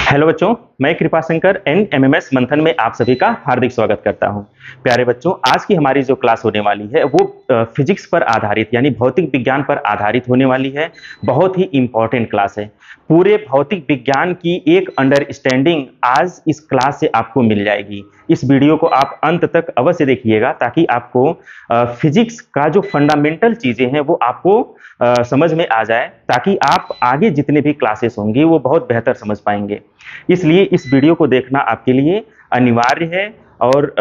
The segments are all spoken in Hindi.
हेलो बच्चों, मैं कृपाशंकर एमएमएस मंथन में आप सभी का हार्दिक स्वागत करता हूं। प्यारे बच्चों, आज की हमारी जो क्लास होने वाली है वो फिजिक्स पर आधारित यानी भौतिक विज्ञान पर आधारित होने वाली है। बहुत ही इंपॉर्टेंट क्लास है। पूरे भौतिक विज्ञान की एक अंडरस्टैंडिंग आज इस क्लास से आपको मिल जाएगी। इस वीडियो को आप अंत तक अवश्य देखिएगा ताकि आपको फिजिक्स का जो फंडामेंटल चीजें हैं वो आपको समझ में आ जाए, ताकि आप आगे जितने भी क्लासेस होंगी वो बहुत बेहतर समझ पाएंगे। इसलिए इस वीडियो को देखना आपके लिए अनिवार्य है और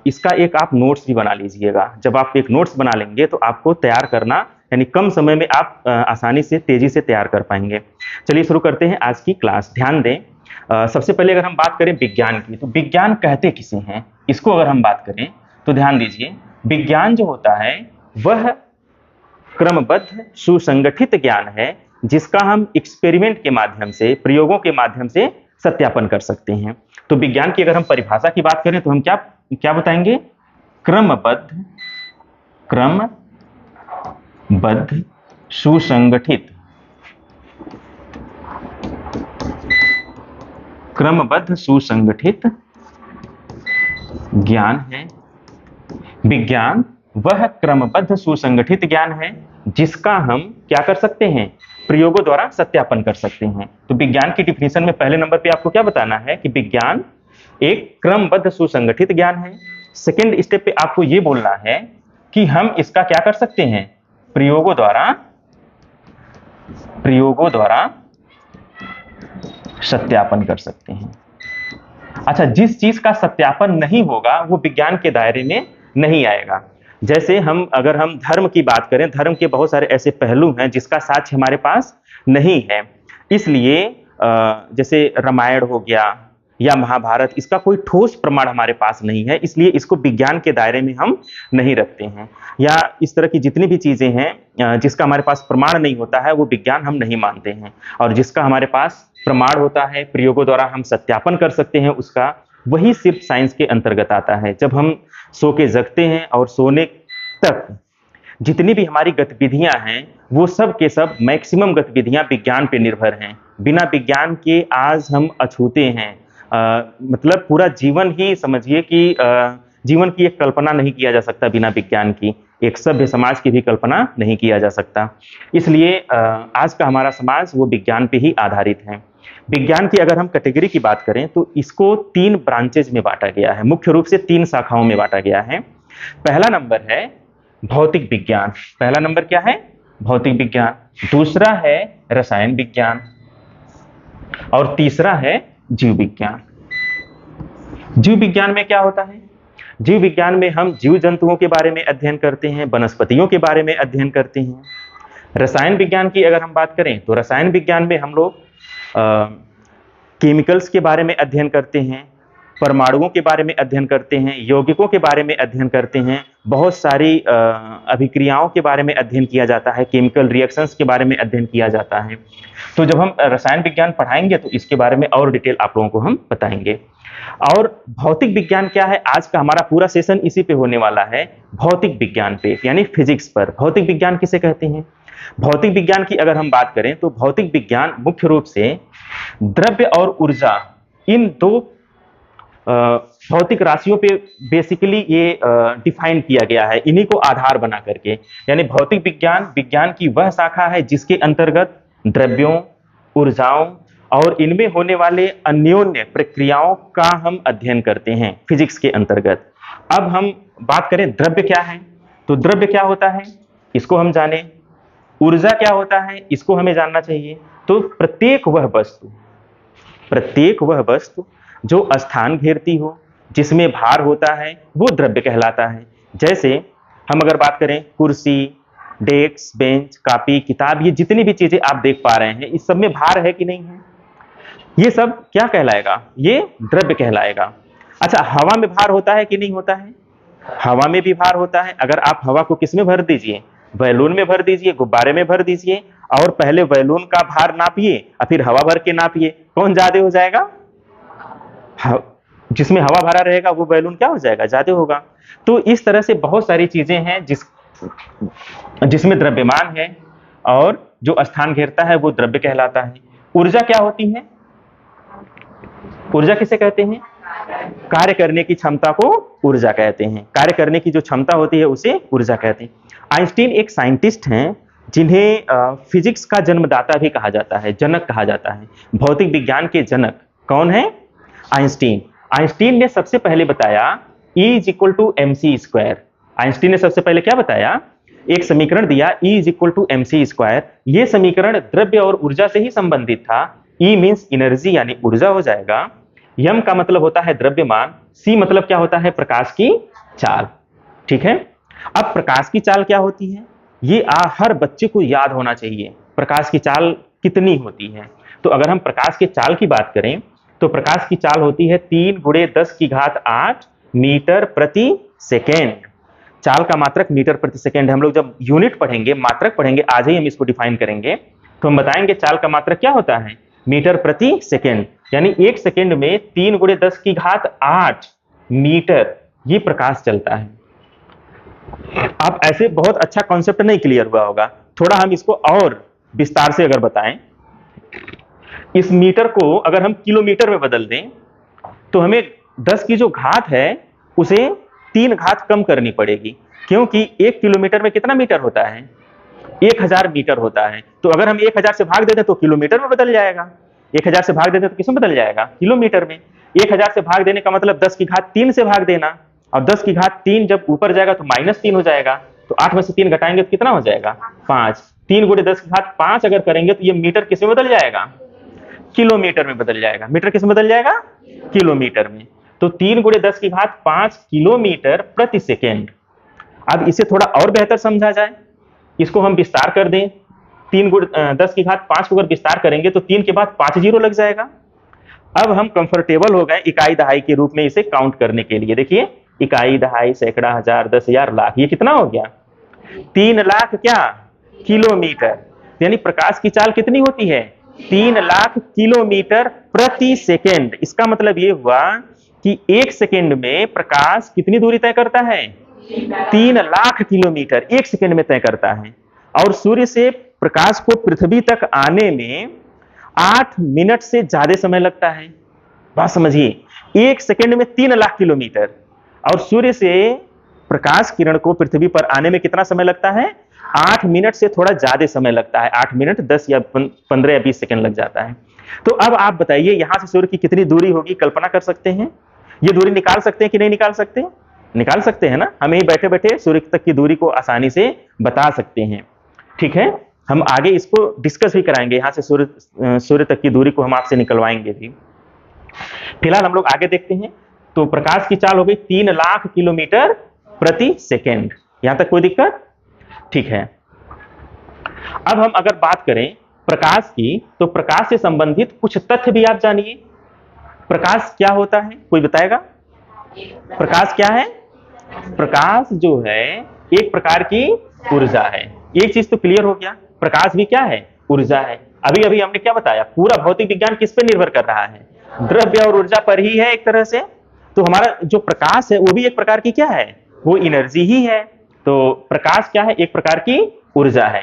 इसका एक आप नोट्स भी बना लीजिएगा। जब आप एक नोट्स बना लेंगे तो आपको तैयार करना यानी कम समय में आप आसानी से तेजी से तैयार कर पाएंगे। चलिए शुरू करते हैं आज की क्लास। ध्यान दें, सबसे पहले अगर हम बात करें विज्ञान की, तो विज्ञान कहते किसे हैं, इसको अगर हम बात करें तो ध्यान दीजिए, विज्ञान जो होता है वह क्रमबद्ध सुसंगठित ज्ञान है जिसका हम एक्सपेरिमेंट के माध्यम से, प्रयोगों के माध्यम से सत्यापन कर सकते हैं। तो विज्ञान की अगर हम परिभाषा की बात करें तो हम क्या क्या बताएंगे? क्रमबद्ध सुसंगठित, क्रमबद्ध सुसंगठित ज्ञान है। विज्ञान वह क्रमबद्ध सुसंगठित ज्ञान है जिसका हम क्या कर सकते हैं? प्रयोगों द्वारा सत्यापन कर सकते हैं। तो विज्ञान की डिफिनीशन में पहले नंबर पे आपको क्या बताना है कि विज्ञान एक क्रमबद्ध सुसंगठित ज्ञान है। सेकंड स्टेप पे आपको ये बोलना है कि हम इसका क्या कर सकते हैं? प्रयोगों द्वारा सत्यापन कर सकते हैं। अच्छा, जिस चीज का सत्यापन नहीं होगा वो विज्ञान के दायरे में नहीं आएगा। जैसे अगर हम धर्म की बात करें, धर्म के बहुत सारे ऐसे पहलू हैं जिसका साक्ष्य हमारे पास नहीं है। इसलिए जैसे रामायण हो गया या महाभारत, इसका कोई ठोस प्रमाण हमारे पास नहीं है, इसलिए इसको विज्ञान के दायरे में हम नहीं रखते हैं। या इस तरह की जितनी भी चीजें हैं जिसका हमारे पास प्रमाण नहीं होता है वो विज्ञान हम नहीं मानते हैं, और जिसका हमारे पास प्रमाण होता है, प्रयोगों द्वारा हम सत्यापन कर सकते हैं उसका, वही सिर्फ साइंस के अंतर्गत आता है। जब हम सो के जगते हैं और सोने तक जितनी भी हमारी गतिविधियां हैं वो सब के सब मैक्सिमम गतिविधियां विज्ञान पे निर्भर हैं। बिना विज्ञान के आज हम अछूते हैं। मतलब पूरा जीवन ही समझिए कि जीवन की एक कल्पना नहीं किया जा सकता बिना विज्ञान की, एक सभ्य समाज की भी कल्पना नहीं किया जा सकता। इसलिए आज का हमारा समाज वो विज्ञान पे ही आधारित है। विज्ञान की अगर हम कैटेगरी की बात करें तो इसको 3 ब्रांचेज में बांटा गया है, मुख्य रूप से 3 शाखाओं में बांटा गया है। पहला नंबर है भौतिक विज्ञान। पहला नंबर क्या है? भौतिक विज्ञान। दूसरा है रसायन विज्ञान और तीसरा है जीव विज्ञान। जीव विज्ञान में क्या होता है? जीव विज्ञान में हम जीव जंतुओं के बारे में अध्ययन करते हैं, वनस्पतियों के बारे में अध्ययन करते हैं। रसायन विज्ञान की अगर हम बात करें तो रसायन विज्ञान में हम लोग केमिकल्स के बारे में अध्ययन करते हैं, परमाणुओं के बारे में अध्ययन करते हैं, यौगिकों के बारे में अध्ययन करते हैं, बहुत सारी अभिक्रियाओं के बारे में अध्ययन किया जाता है, केमिकल रिएक्शंस के बारे में अध्ययन किया जाता है। तो जब हम रसायन विज्ञान पढ़ाएंगे तो इसके बारे में और डिटेल आप लोगों को हम बताएंगे। और भौतिक विज्ञान क्या है? आज का हमारा पूरा सेशन इसी पे होने वाला है, भौतिक विज्ञान पे यानी फिजिक्स पर। भौतिक विज्ञान किसे कहते हैं? भौतिक विज्ञान की अगर हम बात करें तो भौतिक विज्ञान मुख्य रूप से द्रव्य और ऊर्जा, इन दो भौतिक राशियों पे बेसिकली ये डिफाइन किया गया है, इन्हीं को आधार बना करके। यानी भौतिक विज्ञान विज्ञान की वह शाखा है जिसके अंतर्गत द्रव्यों, ऊर्जाओं और इनमें होने वाले अन्योन्य प्रक्रियाओं का हम अध्ययन करते हैं फिजिक्स के अंतर्गत। अब हम बात करें द्रव्य क्या है, तो द्रव्य क्या होता है इसको हम जाने, ऊर्जा क्या होता है इसको हमें जानना चाहिए। तो प्रत्येक वह वस्तु जो स्थान घेरती हो, जिसमें भार होता है, वो द्रव्य कहलाता है। जैसे हम अगर बात करें कुर्सी, डेस्क, बेंच, कॉपी, किताब, ये जितनी भी चीजें आप देख पा रहे हैं इस सब में भार है कि नहीं है? ये सब क्या कहलाएगा? ये द्रव्य कहलाएगा। अच्छा, हवा में भार होता है कि नहीं होता है? हवा में भी भार होता है। अगर आप हवा को किस में भर दीजिए, बैलून में भर दीजिए, गुब्बारे में भर दीजिए, और पहले बैलून का भार नापिए और फिर हवा भर के नापिए, कौन ज्यादा हो जाएगा? जिसमें हवा भरा रहेगा वो बैलून क्या हो जाएगा? ज्यादा होगा। तो इस तरह से बहुत सारी चीजें हैं जिसमें द्रव्यमान है और जो स्थान घेरता है वो द्रव्य कहलाता है। ऊर्जा क्या होती है? ऊर्जा किसे कहते हैं? कार्य करने की क्षमता को ऊर्जा कहते हैं। कार्य करने की जो क्षमता होती है उसे ऊर्जा कहते हैं। आइंस्टीन एक साइंटिस्ट हैं जिन्हें फिजिक्स का जन्मदाता भी कहा जाता है, जनक कहा जाता है। भौतिक विज्ञान के जनक कौन है? आइंस्टीन। आइंस्टीन ने सबसे पहले बताया E is equal to M C square. Einstein ने सबसे पहले क्या बताया? एक समीकरण दिया E is equal to M C square. यह समीकरण द्रव्य और ऊर्जा से ही संबंधित था। E मीन्स एनर्जी यानी ऊर्जा हो जाएगा, m का मतलब होता है द्रव्यमान, c मतलब क्या होता है? प्रकाश की चाल। ठीक है, अब प्रकाश की चाल क्या होती है ये हर बच्चे को याद होना चाहिए। प्रकाश की चाल कितनी होती है? तो अगर हम प्रकाश की चाल की बात करें तो प्रकाश की चाल होती है 3 × 10⁸ मीटर प्रति सेकेंड। चाल का मात्रक मीटर प्रति सेकेंड। हम लोग जब यूनिट पढ़ेंगे, मात्रक पढ़ेंगे, आज ही हम इसको डिफाइन करेंगे, तो हम बताएंगे चाल का मात्रक क्या होता है? मीटर प्रति सेकेंड। यानी 1 सेकेंड में 3 × 10⁸ मीटर ये प्रकाश चलता है। आप ऐसे बहुत अच्छा कॉन्सेप्ट नहीं क्लियर हुआ होगा, थोड़ा हम इसको और विस्तार से अगर बताएं, इस मीटर को अगर हम किलोमीटर में बदल दें तो हमें 10 की जो घात है उसे 3 घात कम करनी पड़ेगी, क्योंकि 1 किलोमीटर में कितना मीटर होता है? 1000 मीटर होता है। तो अगर हम 1000 से भाग देते तो किलोमीटर में बदल जाएगा, 1000 से भाग देते तो किसमें बदल जाएगा? किलोमीटर में। 1000 से भाग देने का मतलब 10 की घात 3 से भाग देना, और 10 की घात 3 जब ऊपर जाएगा तो -3 हो जाएगा, तो 8 में से 3 घटाएंगे तो कितना हो जाएगा? 5। 3 × 10⁵ अगर करेंगे तो ये मीटर किसमें बदल जाएगा? किलोमीटर में बदल जाएगा। मीटर किसमें बदल जाएगा? किलोमीटर में। तो 3 × 10⁵ किलोमीटर प्रति सेकेंड। अब इसे थोड़ा और बेहतर समझा जाए, इसको हम विस्तार कर दें। 3 × 10⁵ को अगर विस्तार करेंगे तो 3 के बाद 5 जीरो लग जाएगा। अब हम कंफर्टेबल हो गए इकाई दहाई के रूप में इसे काउंट करने के लिए। देखिए, इकाई, दहाई, सैकड़ा, हजार, 10,000, लाख, ये कितना हो गया? 3 लाख क्या? किलोमीटर। यानी प्रकाश की चाल कितनी होती है? 3 लाख किलोमीटर प्रति सेकेंड। इसका मतलब ये हुआ कि 1 सेकेंड में प्रकाश कितनी दूरी तय करता है? 3 लाख किलोमीटर 1 सेकेंड में तय करता है। और सूर्य से प्रकाश को पृथ्वी तक आने में 8 मिनट से ज्यादा समय लगता है। बात समझिए, 1 सेकेंड में 3 लाख किलोमीटर, और सूर्य से प्रकाश किरण को पृथ्वी पर आने में कितना समय लगता है? 8 मिनट से थोड़ा ज्यादा समय लगता है। 8 मिनट 10 या 15 या 20 सेकेंड लग जाता है। तो अब आप बताइए यहां से सूर्य की कितनी दूरी होगी? कल्पना कर सकते हैं? ये दूरी निकाल सकते हैं कि नहीं निकाल सकते? निकाल सकते हैं ना। हम यही बैठे बैठे सूर्य तक की दूरी को आसानी से बता सकते हैं। ठीक है, हम आगे इसको डिस्कस भी कराएंगे, यहां से सूर्य तक की दूरी को हम आपसे निकलवाएंगे भी। फिलहाल हम लोग आगे देखते हैं। तो प्रकाश की चाल हो गई 3 लाख किलोमीटर प्रति सेकेंड। यहां तक कोई दिक्कत? ठीक है। अब हम अगर बात करें प्रकाश की, तो प्रकाश से संबंधित कुछ तथ्य भी आप जानिए। प्रकाश क्या होता है, कोई बताएगा? प्रकाश क्या है? प्रकाश जो है एक प्रकार की ऊर्जा है। एक चीज तो क्लियर हो गया, प्रकाश भी क्या है? ऊर्जा है। अभी अभी हमने क्या बताया? पूरा भौतिक विज्ञान किस पर निर्भर कर रहा है? द्रव्य और ऊर्जा पर ही है एक तरह से। तो हमारा जो प्रकाश है वो भी एक प्रकार की क्या है? वो एनर्जी ही है। तो प्रकाश क्या है? एक प्रकार की ऊर्जा है।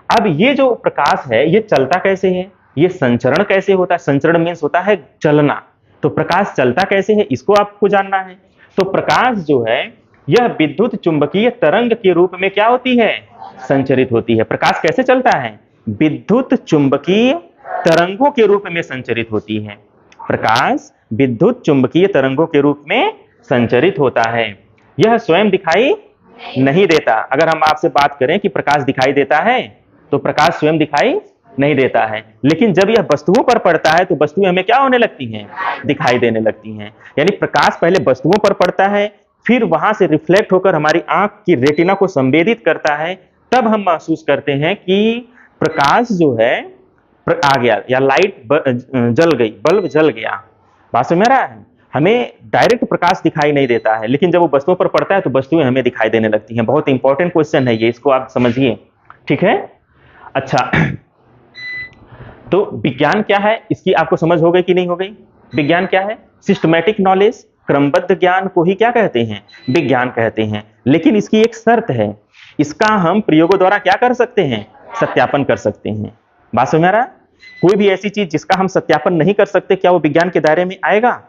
अब ये जो प्रकाश है ये चलता कैसे है? ये संचरण कैसे होता है? संचरण मीन्स होता है चलना। तो प्रकाश चलता कैसे है इसको आपको जानना है। तो प्रकाश जो है यह विद्युत चुंबकीय तरंग के रूप में क्या होती है? संचरित होती है। प्रकाश कैसे चलता है? विद्युत चुंबकीय तरंगों के रूप में संचरित होती है। प्रकाश विद्युत चुंबकीय तरंगों के रूप में संचरित होता है। यह स्वयं दिखाई नहीं देता। अगर हम आपसे बात करें कि प्रकाश दिखाई देता है, तो प्रकाश स्वयं दिखाई नहीं देता है। लेकिन जब यह वस्तुओं पर पड़ता है तो वस्तुएं हमें क्या होने लगती हैं? दिखाई देने लगती हैं। यानी प्रकाश पहले वस्तुओं पर पड़ता है, फिर वहां से रिफ्लेक्ट होकर हमारी आंख की रेटिना को संवेदित करता है, तब हम महसूस करते हैं कि प्रकाश जो है आ गया, या लाइट जल गई, बल्ब जल गया। बात समझ में आ रहा है? हमें डायरेक्ट प्रकाश दिखाई नहीं देता है, लेकिन जब वो वस्तुओं पर पड़ता है तो वस्तुएं हमें दिखाई देने लगती हैं। बहुत इंपॉर्टेंट क्वेश्चन है ये, इसको आप समझिए। ठीक है, अच्छा, तो विज्ञान क्या है इसकी आपको समझ हो गई कि नहीं हो गई? विज्ञान क्या है? सिस्टमैटिक नॉलेज, क्रमबद्ध ज्ञान को ही क्या कहते हैं? विज्ञान कहते हैं। लेकिन इसकी एक शर्त है, इसका हम प्रयोगों द्वारा क्या कर सकते हैं? सत्यापन कर सकते हैं। बात समझ में आ रहा है? कोई भी ऐसी चीज जिसका हम सत्यापन नहीं कर सकते, क्या वो विज्ञान के दायरे में आएगा?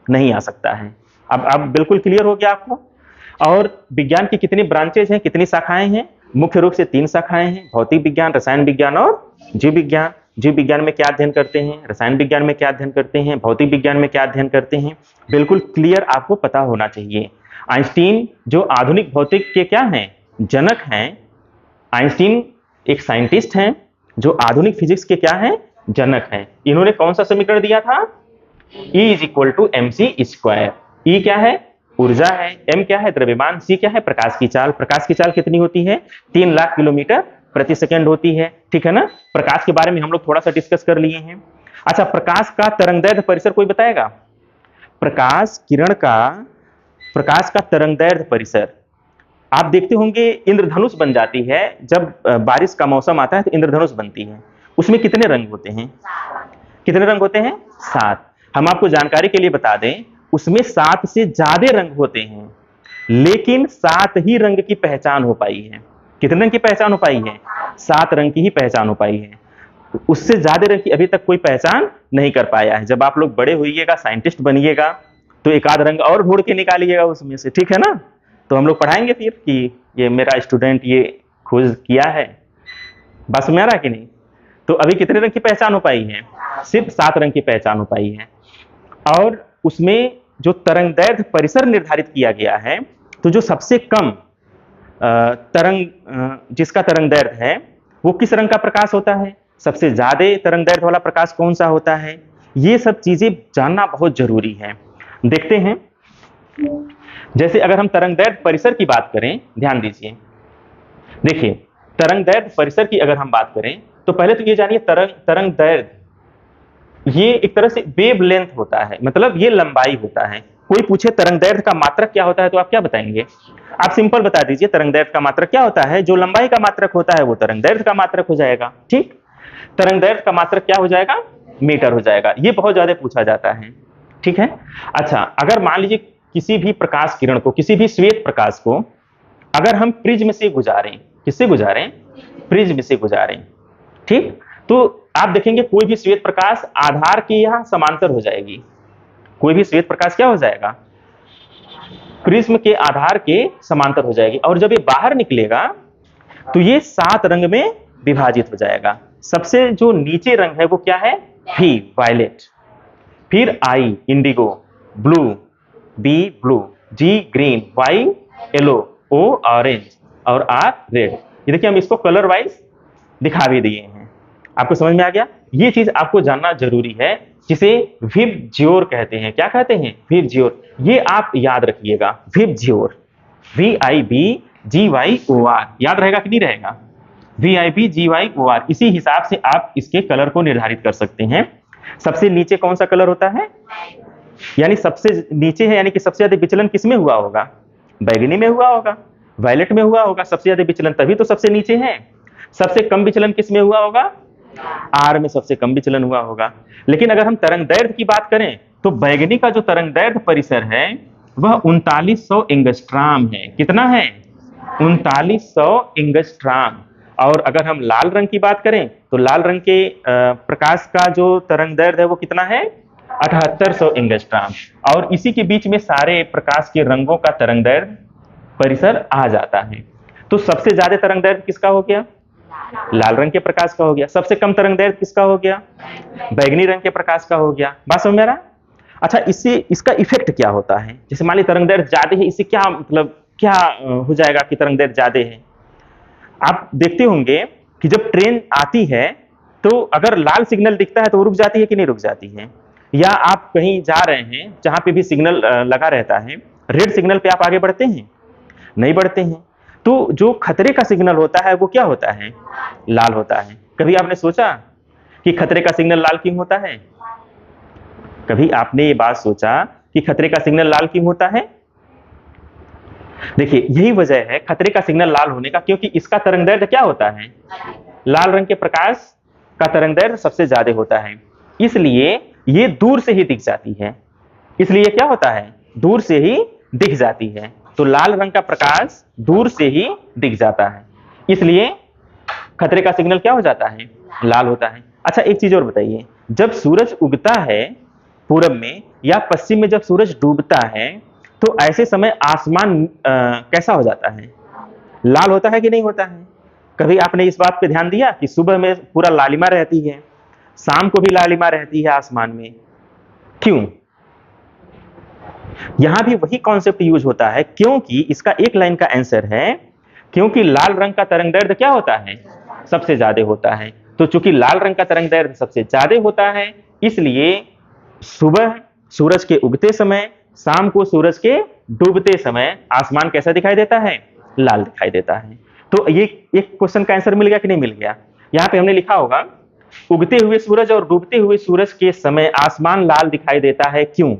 नहीं आ सकता है। अब बिल्कुल क्लियर हो गया आपको। और विज्ञान की कितनी ब्रांचेज हैं, कितनी शाखाएं हैं? मुख्य रूप से 3 शाखाएं हैं, भौतिक विज्ञान, रसायन विज्ञान और जीव विज्ञान। जीव विज्ञान में क्या अध्ययन करते हैं, रसायन विज्ञान में क्या अध्ययन करते हैं, भौतिक विज्ञान में क्या अध्ययन करते हैं, बिल्कुल क्लियर आपको पता होना चाहिए। आइंस्टीन जो आधुनिक भौतिक के क्या हैं, जनक हैं। आइंस्टीन एक साइंटिस्ट हैं जो आधुनिक फिजिक्स के क्या हैं, जनक हैं। इन्होंने कौन सा समीकरण दिया था? E is equal to mc²। E क्या है? ऊर्जा है। M क्या है? द्रव्यमान। C क्या है? प्रकाश की चाल। प्रकाश की चाल कितनी होती है? 3 लाख किलोमीटर प्रति सेकंड होती है। ठीक है ना? प्रकाश के बारे में हम लोग थोड़ा सा डिस्कस कर लिए हैं। अच्छा, प्रकाश का तरंगदैर्ध्य परिसर कोई बताएगा? प्रकाश किरण का, प्रकाश का तरंगदैर्ध्य परिसर आप देखते होंगे इंद्रधनुष बन जाती है जब बारिश का मौसम आता है, तो इंद्रधनुष बनती है। उसमें कितने रंग होते हैं? कितने रंग होते हैं? 7। हम आपको जानकारी के लिए बता दें, उसमें 7 से ज्यादा रंग होते हैं, लेकिन 7 ही रंग की पहचान हो पाई है। कितने रंग की पहचान हो पाई है? 7 रंग की ही पहचान हो पाई है। उससे ज्यादा रंग की अभी तक कोई पहचान नहीं कर पाया है। जब आप लोग बड़े होइएगा, साइंटिस्ट बनिएगा, तो एक आध रंग और ढूंढ के निकालिएगा उसमें से। ठीक है ना? तो हम लोग पढ़ाएंगे फिर कि ये मेरा स्टूडेंट ये खोज किया है। बस में आ रहा कि नहीं? तो अभी कितने रंग की पहचान हो पाई है? सिर्फ 7 रंग की पहचान हो पाई है। और उसमें जो तरंगदैर्ध्य परिसर निर्धारित किया गया है, तो जो सबसे कम जिसका तरंगदैर्ध्य है वो किस रंग का प्रकाश होता है, सबसे ज्यादा तरंगदैर्ध्य वाला प्रकाश कौन सा होता है, ये सब चीजें जानना बहुत जरूरी है। देखते हैं, जैसे अगर हम तरंगदैर्ध्य परिसर की बात करें, ध्यान दीजिए। देखिए, तरंगदैर्ध्य परिसर की अगर हम बात करें तो पहले तो ये जानिए, तरंगदैर्ध्य ये एक तरह से वेवलेंथ होता है, मतलब ये लंबाई होता है। कोई पूछे तरंगदैर्ध्य का मात्रक क्या होता है, तो आप क्या बताएंगे? आप सिंपल बता दीजिए, तरंगदैर्ध्य का मात्रक क्या होता है? जो लंबाई का मात्रक होता है वो तरंगदैर्ध्य का मात्रक हो जाएगा। ठीक, तरंगदैर्ध्य का मात्रक क्या हो जाएगा? मीटर हो जाएगा। ये बहुत ज्यादा पूछा जाता है। ठीक है। अच्छा, अगर मान लीजिए किसी भी प्रकाश किरण को, किसी भी श्वेत प्रकाश को अगर हम प्रिज्म से गुजारें, किससे गुजारें? प्रिज्म से गुजारें। ठीक, तो आप देखेंगे कोई भी श्वेत प्रकाश आधार के यहां समांतर हो जाएगी। कोई भी श्वेत प्रकाश क्या हो जाएगा? प्रिज्म के आधार के समांतर हो जाएगी। और जब ये बाहर निकलेगा तो ये 7 रंग में विभाजित हो जाएगा। सबसे जो नीचे रंग है वो क्या है? V वायलेट, फिर I Indigo, blue, B blue, G green, Y yellow, O orange और R रेड। ये देखिए हम इसको कलर वाइज दिखा भी दिए हैं। आपको समझ में आ गया? ये चीज आपको जानना जरूरी है, जिसे विबज्योर कहते हैं। क्या कहते हैं? विबज्योर। ये आप याद रखिएगा, विबज्योर, VIBGYOR। याद रहेगा कि नहीं रहेगा? VIBGYOR। इसी हिसाब से आप इसके कलर को निर्धारित कर सकते हैं। सबसे नीचे कौन सा कलर होता है? यानी सबसे नीचे है, यानी कि सबसे ज्यादा विचलन किसमें हुआ होगा? बैगनी में हुआ होगा, वायलेट में हुआ होगा सबसे ज्यादा विचलन, तभी तो सबसे नीचे है। सबसे कम विचलन किसमें हुआ होगा? आर में सबसे कम विचलन हुआ होगा। लेकिन अगर हम तरंगदैर्ध्य की बात करें तो बैगनी का जो तरंगदैर्ध्य परिसर है वह 3900 एंगस्ट्राम है। कितना है? 3900 एंगस्ट्राम। और अगर हम लाल रंग की बात करें तो लाल रंग के प्रकाश का जो तरंगदैर्ध्य है वो कितना है? 7800 एंगस्ट्राम। और इसी के बीच में सारे प्रकाश के रंगों का तरंगदैर्ध्य परिसर आ जाता है। तो सबसे ज्यादा तरंगदैर्ध्य किसका हो गया? लाल रंग के प्रकाश का हो गया। सबसे कम तरंगदैर्ध्य किसका हो गया? बैगनी रंग के प्रकाश का हो गया। बात समझ में आ रहा? अच्छा, इससे इसका इफेक्ट क्या होता है? जैसे मान ली तरंगदैर्ध्य ज्यादा है, इससे क्या मतलब क्या हो जाएगा कि तरंगदैर्ध्य ज्यादा है? आप देखते होंगे कि जब ट्रेन आती है तो अगर लाल सिग्नल दिखता है तो वो रुक जाती है कि नहीं रुक जाती है? या आप कहीं जा रहे हैं जहां पे भी सिग्नल लगा रहता है, रेड सिग्नल पे आप आगे बढ़ते हैं? नहीं बढ़ते हैं। तो जो खतरे का सिग्नल होता है वो क्या होता है? लाल होता है। कभी आपने सोचा कि खतरे का सिग्नल लाल क्यों होता है? कभी आपने ये बात सोचा कि खतरे का सिग्नल लाल क्यों होता है? देखिए, यही वजह है खतरे का सिग्नल लाल होने का, क्योंकि इसका तरंगदैर्ध्य क्या होता है? लाल रंग के प्रकाश का तरंगदैर्ध्य सबसे ज्यादा होता है, इसलिए ये दूर से ही दिख जाती है। इसलिए क्या होता है? दूर से ही दिख जाती है। तो लाल रंग का प्रकाश दूर से ही दिख जाता है, इसलिए खतरे का सिग्नल क्या हो जाता है? लाल होता है। अच्छा एक चीज और बताइए, जब सूरज उगता है पूरब में या पश्चिम में, जब सूरज डूबता है, तो ऐसे समय आसमान कैसा हो जाता है? लाल होता है कि नहीं होता है? कभी आपने इस बात पे ध्यान दिया कि सुबह में पूरा लालिमा रहती है, शाम को भी लालिमा रहती है आसमान में, क्यों? यहां भी वही कॉन्सेप्ट यूज होता है, क्योंकि इसका एक लाइन का आंसर है, क्योंकि लाल रंग का तरंगदैर्ध्य क्या होता है? सबसे ज्यादा होता है। तो चूंकि लाल रंग का तरंगदैर्ध्य सबसे ज्यादा होता है, इसलिए सुबह सूरज के उगते समय, शाम को सूरज के डूबते समय आसमान कैसा दिखाई देता है? लाल दिखाई देता है। तो ये एक क्वेश्चन का आंसर मिल गया कि नहीं मिल गया? यहाँ पे हमने लिखा होगा, उगते हुए सूरज और डूबते हुए सूरज के समय आसमान लाल दिखाई देता है, क्यों?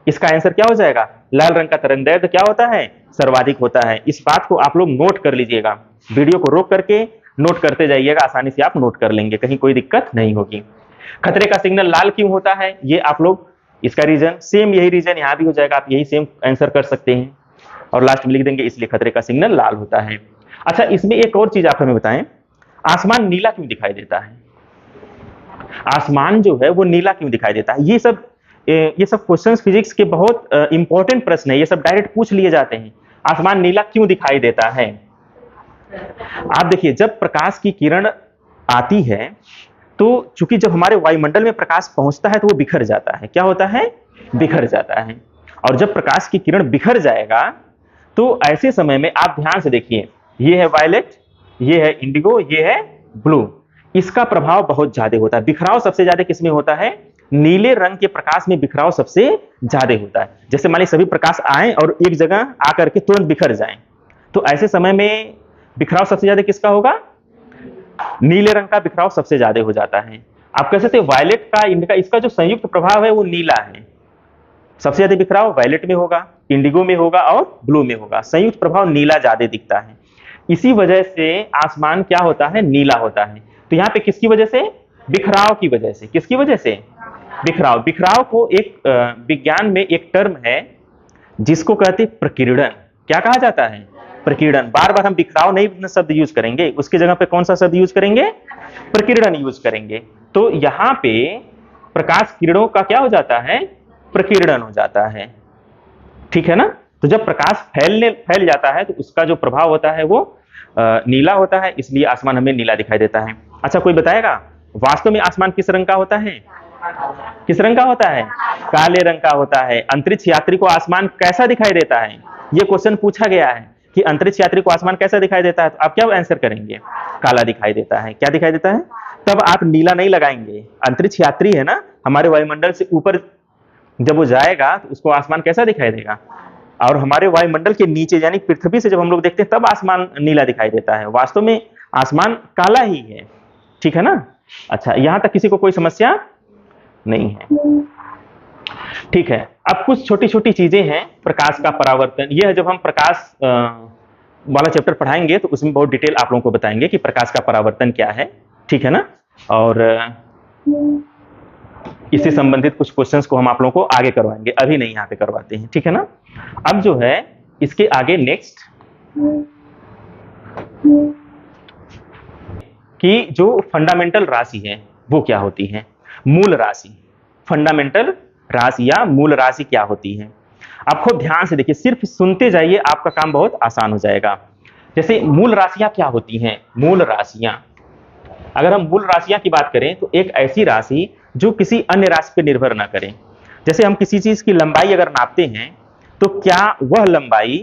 इसका आंसर क्या हो जाएगा? लाल रंग का तरंगदैर्ध्य क्या होता है? सर्वाधिक होता है। इस बात को आप लोग नोट कर लीजिएगा, वीडियो को रोक करके नोट करते जाइएगा, आसानी से आप नोट कर लेंगे, कहीं कोई दिक्कत नहीं होगी। खतरे का सिग्नल लाल क्यों होता है, ये आप लोग, इसका रीजन सेम यही रीजन यहाँ भी हो जाएगा, आप यही सेम आंसर कर सकते हैं और लास्ट में लिख देंगे इसलिए खतरे का सिग्नल लाल होता है। अच्छा इसमें एक और चीज आप हमें बताएं, आसमान नीला क्यों दिखाई देता है? आसमान जो है वो नीला क्यों दिखाई देता है? ये सब क्वेश्चंस फिजिक्स के बहुत इंपॉर्टेंट प्रश्न है, ये सब डायरेक्ट पूछ लिए जाते हैं। आसमान नीला क्यों दिखाई देता है? आप देखिए, जब प्रकाश की किरण आती है तो चूंकि जब हमारे वायुमंडल में प्रकाश पहुंचता है तो वो बिखर जाता है। क्या होता है? बिखर जाता है। और जब प्रकाश की किरण बिखर जाएगा तो ऐसे समय में आप ध्यान से देखिए, ये है वायलेट, ये है इंडिगो, ये है ब्लू, इसका प्रभाव बहुत ज्यादा होता है। बिखराव सबसे ज्यादा किसमें होता है? नीले रंग के प्रकाश में बिखराव सबसे ज्यादा होता है। जैसे मान लीजिए सभी प्रकाश आए और एक जगह आकर के तुरंत बिखर जाएं, तो ऐसे समय में बिखराव सबसे ज्यादा किसका होगा? नीले रंग का बिखराव सबसे ज्यादा हो जाता है। आप कह सकते हैं वायलेट का, इंडिका, इसका जो संयुक्त प्रभाव है वो नीला है। सबसे ज्यादा बिखराव वायलेट में होगा, इंडिगो में होगा और ब्लू में होगा। संयुक्त प्रभाव नीला ज्यादा दिखता है, इसी वजह से आसमान क्या होता है? नीला होता है। तो यहाँ पे किसकी वजह से? बिखराव की वजह से। किसकी वजह से? बिखराव। बिखराव को एक विज्ञान में एक टर्म है जिसको कहते हैं प्रकीर्णन। क्या कहा जाता है? प्रकीर्णन। बार बार हम बिखराव नहीं शब्द यूज करेंगे, उसके जगह पे कौन सा शब्द यूज करेंगे? प्रकीर्णन यूज करेंगे। तो यहाँ पे प्रकाश किरणों का क्या हो जाता है? प्रकीर्णन हो जाता है, ठीक है ना? तो जब प्रकाश फैल जाता है तो उसका जो प्रभाव होता है वो नीला होता है, इसलिए आसमान हमें नीला दिखाई देता है। अच्छा कोई बताएगा वास्तव में आसमान किस रंग का होता है? किस रंग का होता है? काले रंग का होता है। अंतरिक्ष यात्री को आसमान कैसा दिखाई देता है? ये क्वेश्चन पूछा गया है कि अंतरिक्ष यात्री को आसमान कैसा दिखाई देता है, तो आप क्या आंसर करेंगे? काला दिखाई देता है। क्या दिखाई देता है? तब आप नीला नहीं लगाएंगे। अंतरिक्ष यात्री है ना, हमारे वायुमंडल से ऊपर जब वो जाएगा तो उसको आसमान कैसा दिखाई देगा? और हमारे वायुमंडल के नीचे यानी पृथ्वी से जब हम लोग देखते हैं तब आसमान नीला दिखाई देता है। वास्तव में आसमान काला ही है, ठीक है ना? अच्छा यहां तक किसी को कोई समस्या नहीं है, ठीक है। अब कुछ छोटी छोटी चीजें हैं प्रकाश का परावर्तन। यह जब हम प्रकाश वाला चैप्टर पढ़ाएंगे तो उसमें बहुत डिटेल आप लोगों को बताएंगे कि प्रकाश का परावर्तन क्या है, ठीक है ना? और इससे संबंधित कुछ क्वेश्चंस को हम आप लोगों को आगे करवाएंगे, अभी नहीं यहाँ पे करवाते हैं, ठीक है ना? अब जो है इसके आगे नेक्स्ट कि जो फंडामेंटल राशि है वो क्या होती है? मूल राशि। फंडामेंटल राशि या मूल राशि क्या होती है? आप खूब ध्यान से देखिए, सिर्फ सुनते जाइए, आपका काम बहुत आसान हो जाएगा। जैसे मूल राशियां क्या होती हैं? मूल राशियां, अगर हम मूल राशियां की बात करें तो एक ऐसी राशि जो किसी अन्य राशि पर निर्भर ना करे। जैसे हम किसी चीज की लंबाई अगर नापते हैं तो क्या वह लंबाई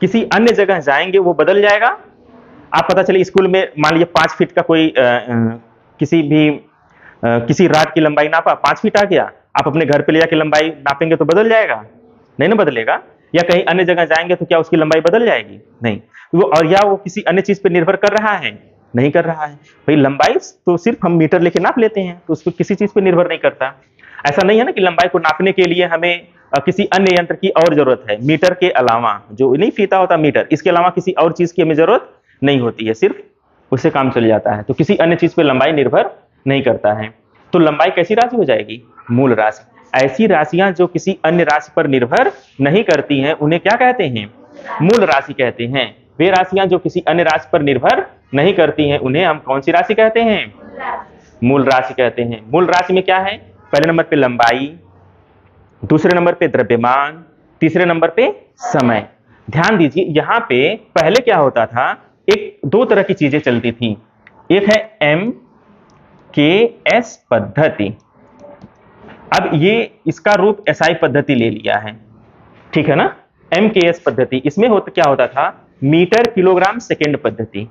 किसी अन्य जगह जाएंगे वो बदल जाएगा? आप पता चले स्कूल में मान लीजिए 5 फीट का कोई किसी रॉड की लंबाई नापा, 5 फीट आ गया, आप अपने घर पे ले जाके लंबाई नापेंगे तो बदल जाएगा? नहीं ना बदलेगा। या कहीं अन्य जगह जाएंगे तो क्या उसकी लंबाई बदल जाएगी? नहीं। और या वो किसी अन्य चीज पे निर्भर कर रहा है? नहीं कर रहा है। भाई लंबाई तो सिर्फ हम मीटर लेके नाप लेते हैं, तो उसको किसी चीज पे निर्भर नहीं करता। ऐसा नहीं है ना कि लंबाई को नापने के लिए हमें किसी अन्य यंत्र की और जरूरत है। मीटर के अलावा जो नहीं फीता होता मीटर, इसके अलावा किसी और चीज की हमें जरूरत नहीं होती है, सिर्फ उससे काम चल जाता है। तो किसी अन्य चीज पे लंबाई निर्भर नहीं करता है। तो लंबाई कैसी राशि हो जाएगी? मूल राशि। ऐसी राशियां जो किसी अन्य राशि पर निर्भर नहीं करती हैं उन्हें क्या कहते हैं? मूल राशि कहते हैं। वे राशियां जो किसी अन्य राशि पर निर्भर नहीं करती हैं उन्हें हम कौन सी राशि कहते हैं? मूल राशि कहते हैं। मूल राशि में क्या है? पहले नंबर पे लंबाई, दूसरे नंबर पे द्रव्यमान, तीसरे नंबर पे समय। ध्यान दीजिए, यहां पे पहले क्या होता था, एक दो तरह की चीजें चलती थी। एक है एम के एस पद्धति। अब ये इसका रूप एसआई पद्धति ले लिया है, ठीक है ना। एम के एस पद्धति, इसमें क्या होता था, मीटर किलोग्राम सेकेंड पद्धति,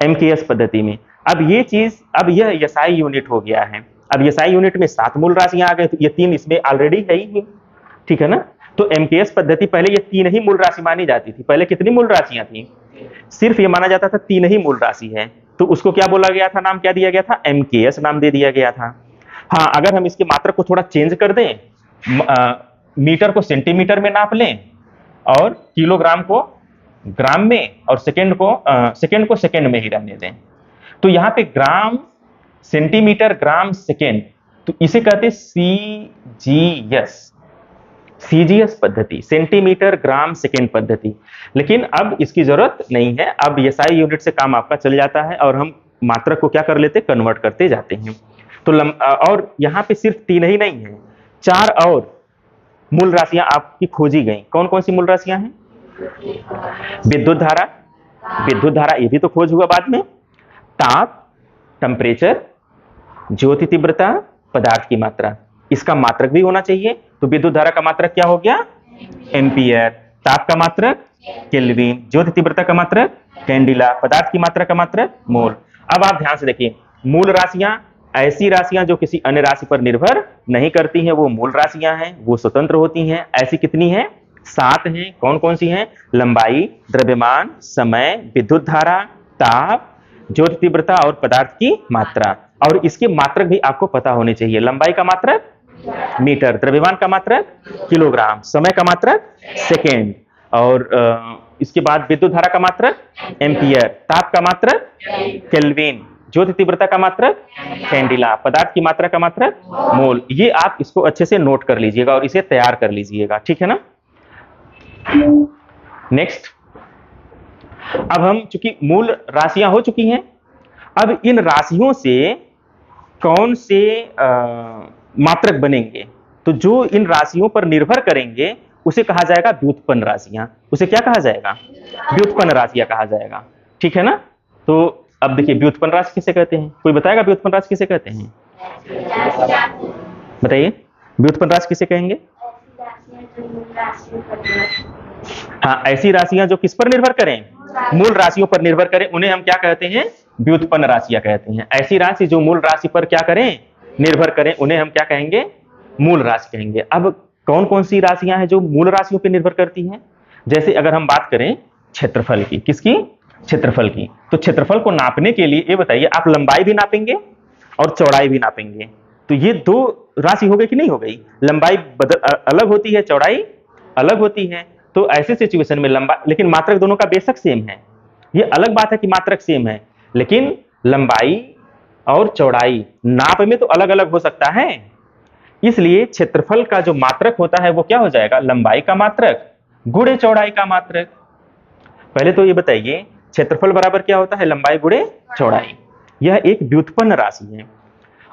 एम के एस पद्धति में। अब ये चीज, अब यह एसआई यूनिट हो गया है। अब एसआई यूनिट में 7 मूल राशियां आ गई, तो ये 3 इसमें ऑलरेडी है ही, ठीक है ना। तो एमकेएस पद्धति पहले ये 3 ही मूल राशि मानी जाती थी। पहले कितनी मूल राशियां थी? सिर्फ ये माना जाता था 3 ही मूल राशि है, तो उसको क्या बोला गया था, नाम क्या दिया गया था? एमकेएस नाम दे दिया गया था। हाँ, अगर हम इसके मात्रक को थोड़ा चेंज कर दें, मीटर को सेंटीमीटर में नाप लें और किलोग्राम को ग्राम में और सेकेंड को सेकेंड में ही रहने दें, तो यहाँ पे ग्राम, सेंटीमीटर, ग्राम, सेकेंड, तो इसे कहते सीजीएस पद्धति, सेंटीमीटर ग्राम सेकेंड पद्धति। लेकिन अब इसकी जरूरत नहीं है, अब एसआई यूनिट से काम आपका चल जाता है और हम मात्रक को क्या कर लेते, कन्वर्ट करते जाते हैं। तो और यहाँ पे सिर्फ 3 ही नहीं है, 4 और मूल राशियां आपकी खोजी गई। कौन कौन सी मूल राशियां हैं? विद्युत धारा ये भी तो खोज हुआ बाद में। ताप, टेम्परेचर, ज्योति तीव्रता, पदार्थ की मात्रा, इसका मात्रक भी होना चाहिए। तो विद्युत धारा का मात्रक क्या हो गया? एम्पियर। ताप का मात्रक केल्विन, ज्योति तीव्रता का मात्रक कैंडिला, पदार्थ की मात्रा का मात्रक मोल। अब आप ध्यान से देखिए, मूल राशियां ऐसी राशियां जो किसी अन्य राशि पर निर्भर नहीं करती हैं, वो मूल राशियां हैं, वो स्वतंत्र होती हैं। ऐसी कितनी हैं? 7 हैं। कौन कौन सी हैं? लंबाई, द्रव्यमान, समय, विद्युत धारा, ताप, ज्योति तीव्रता और पदार्थ की मात्रा। और इसके मात्रक भी आपको पता होने चाहिए। लंबाई का मात्रक मीटर, द्रव्यमान का मात्रक किलोग्राम, समय का मात्रक सेकेंड, और इसके बाद विद्युत धारा का मात्रक एम्पियर, ताप का मात्रक केल्विन, ज्योति तीव्रता का मात्रक कैंडिला, पदार्थ की मात्रा का मात्रक मोल। ये आप इसको अच्छे से नोट कर लीजिएगा और इसे तैयार कर लीजिएगा, ठीक है ना। नेक्स्ट, अब हम चूंकि मूल राशियां हो चुकी हैं, अब इन राशियों से कौन से मात्रक बनेंगे, तो जो इन राशियों पर निर्भर करेंगे उसे कहा जाएगा व्युत्पन्न राशियां। उसे क्या कहा जाएगा? व्युत्पन्न राशियां कहा जाएगा, ठीक है ना। तो अब देखिए, व्युत्पन्न राशि किसे कहते हैं? कोई बताएगा व्युत्पन्न राशि किसे कहते हैं? बताइए, व्युत्पन्न राशि किसे कहेंगे? हाँ, ऐसी राशियां जो किस पर निर्भर करें? मूल राशियों पर निर्भर करें, उन्हें हम क्या कहते हैं? व्युत्पन्न राशियां कहते हैं। ऐसी राशि जो मूल राशि पर क्या करें? निर्भर करें, उन्हें हम क्या कहेंगे? मूल राशि कहेंगे। अब कौन कौन सी राशियां हैं जो मूल राशियों पर निर्भर करती हैं? जैसे अगर हम बात करें क्षेत्रफल की, किसकी? क्षेत्रफल की। तो क्षेत्रफल को नापने के लिए ये बताइए, आप लंबाई भी नापेंगे और चौड़ाई भी नापेंगे, तो ये 2 राशि हो गई कि नहीं हो गई? लंबाई अलग होती है, चौड़ाई अलग होती है। तो ऐसे सिचुएशन में लेकिन मात्रक दोनों का बेशक सेम है। ये अलग बात है कि मात्रक सेम है, लेकिन लंबाई और चौड़ाई नाप में तो अलग अलग हो सकता है। इसलिए क्षेत्रफल का जो मात्रक होता है वो क्या हो जाएगा? लंबाई का मात्रक गुणे चौड़ाई का मात्रक। पहले तो ये बताइए, क्षेत्रफल बराबर क्या होता है? लंबाई गुणे चौड़ाई। यह एक व्युत्पन्न राशि है।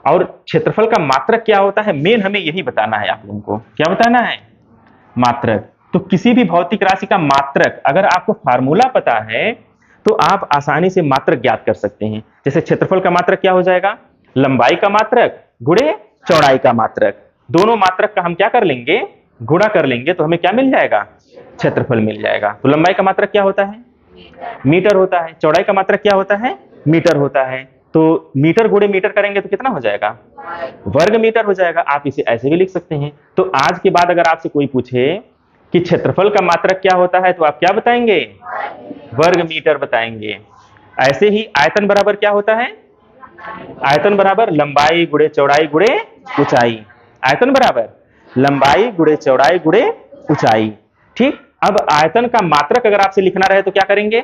और क्षेत्रफल का मात्रक क्या होता है? मेन हमें यही बताना है आप लोगों को। क्या बताना है? मात्रक। तो किसी भी भौतिक राशि का मात्रक, अगर आपको फार्मूला पता है तो आप आसानी से मात्रक ज्ञात कर सकते हैं। जैसे क्षेत्रफल का मात्रक क्या हो जाएगा? लंबाई का मात्रक गुणे चौड़ाई का मात्रक। दोनों मात्रक का हम क्या कर लेंगे? गुणा कर लेंगे, तो हमें क्या मिल जाएगा? क्षेत्रफल मिल जाएगा। तो लंबाई का मात्रक क्या होता है? मीटर होता है। चौड़ाई का मात्रक क्या होता है? मीटर होता है। तो मीटर गुणे मीटर करेंगे तो कितना हो जाएगा? वर्ग मीटर हो जाएगा। आप इसे ऐसे भी लिख सकते हैं। तो आज के बाद अगर आपसे कोई पूछे कि क्षेत्रफल का मात्रक क्या होता है, तो आप क्या बताएंगे? वर्ग मीटर बताएंगे। ऐसे ही आयतन बराबर क्या होता है? आयतन बराबर लंबाई गुणे चौड़ाई गुणे ऊंचाई। आयतन बराबर लंबाई गुणे चौड़ाई गुणे ऊंचाई। ठीक। अब आयतन का मात्रक अगर आपसे लिखना रहे तो क्या करेंगे?